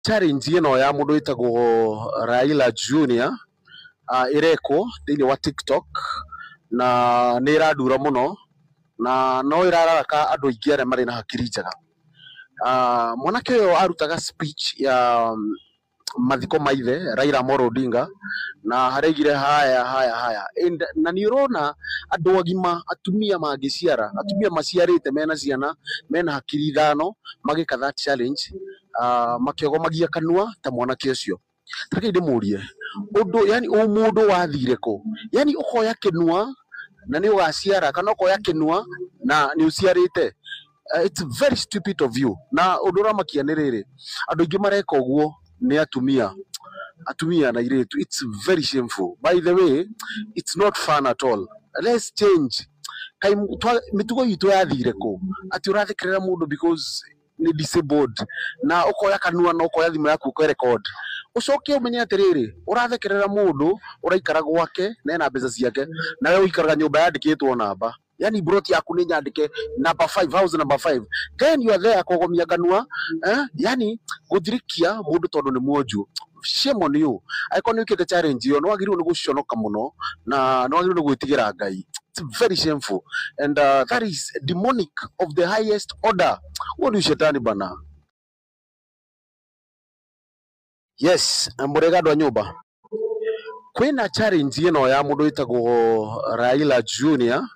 challenge ino ya mundu witagwo Raila Junior ireko thiini wa TikTok na ni iradura muno na no irararaka andu aingi aria mari na hakiri njega. Mwanake uyo arutaga speech ya mathiko maithe Raila Amolo Odinga na haregire haya na ni urona andu agima, atumia mangiciara, atumia maciarite mena ciana mena hakiri ithano magika that challenge, makiogomagia kanua ta mwanake ucio. Reke ndimurie undu, yani mundu wathire ku, yani ukoya kinua na ni ugaciara kana ukoya kinua na ni uciarite. It's very stupid of you. Na undu ramakia ni riri, andu aingi mareka uguo ni atumia na iretu. It's very shameful. By the way, it's not fun at all. Let's change. Kai mitugo itu yathire ku, ati urathikirira mundu because ni disabled na ukoya kanua na ukoya thimu yaku ko record, ucoke umenye atiriri urathikirira mundu uraikara gwake na ena mbeca ciake na wewe uikaraga nyumba yandikitwo namba, yani broti yaku ni nyandike number 5, house number 5, then you are there kogomia kanua yani guthirikia mundu tondu ni mwonju. Shame on you. Aiko ni ukite challenge yo, no wagiru ni guconoka muno na no wagiru ni gwitigira Ngai. It's very shameful and that is demonic of the highest order. What is shetani bana? Yes, murega ndo nyumba. Kwina challenge ino ya mundu witagwo Raila Junior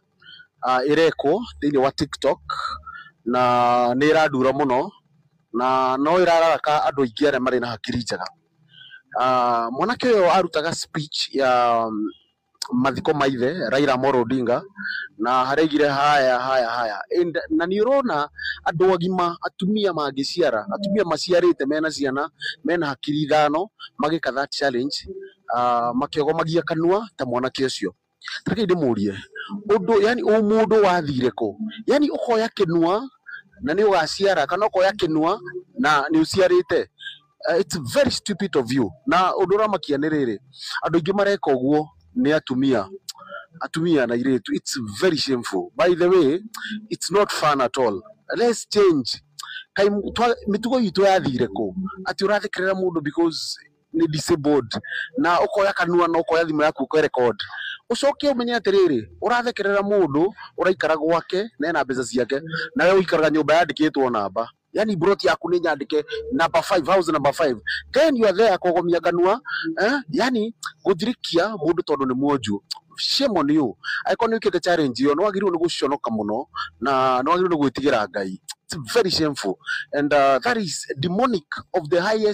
ireko thiini wa TikTok na ni iradura muno na no irararaka andu aingi aria mari na hakiri njega. Mwanake uyo arutaga speech ya mathiko maithe Raila Amolo Odinga na haregire haya na ni urona andu agima, atumia mangiciara, atumia maciarite mena ciana mena hakiri ithano magika that challenge, makiogomagia kanua ta mwanake ucio. Reke ndimurie undu, yani mundu wathire ku, yani ukoya kinua na ni ugaciara kana ukoya kinua na ni uciarite. It's very stupid of you. Na undu ramakia ni riri, andu aingi mareka uguo ni atumia na iretu. It's very shameful. By the way, it's not fun at all. Let's change. Kai mitugo itu yathire ku, ati urathikirira mundu because ni disabled na ukoya kanua na ukoya thimu yaku ko record, ucoke umenye atiriri urathikirira mundu uraikara gwake na ena mbeca ciake na wewe uikaraga nyumba yandikitwo namba, yani broti yaku ni nyandike number 5, house number 5, then you are there kogomia kanua yani guthirikia mundu tondu ni mwonju. Shame on you. Aiko ni ukite challenge yo, no wagiru ni guconoka muno na no wagiru ni gwitigira Ngai. It's very shameful and that is demonic of the highest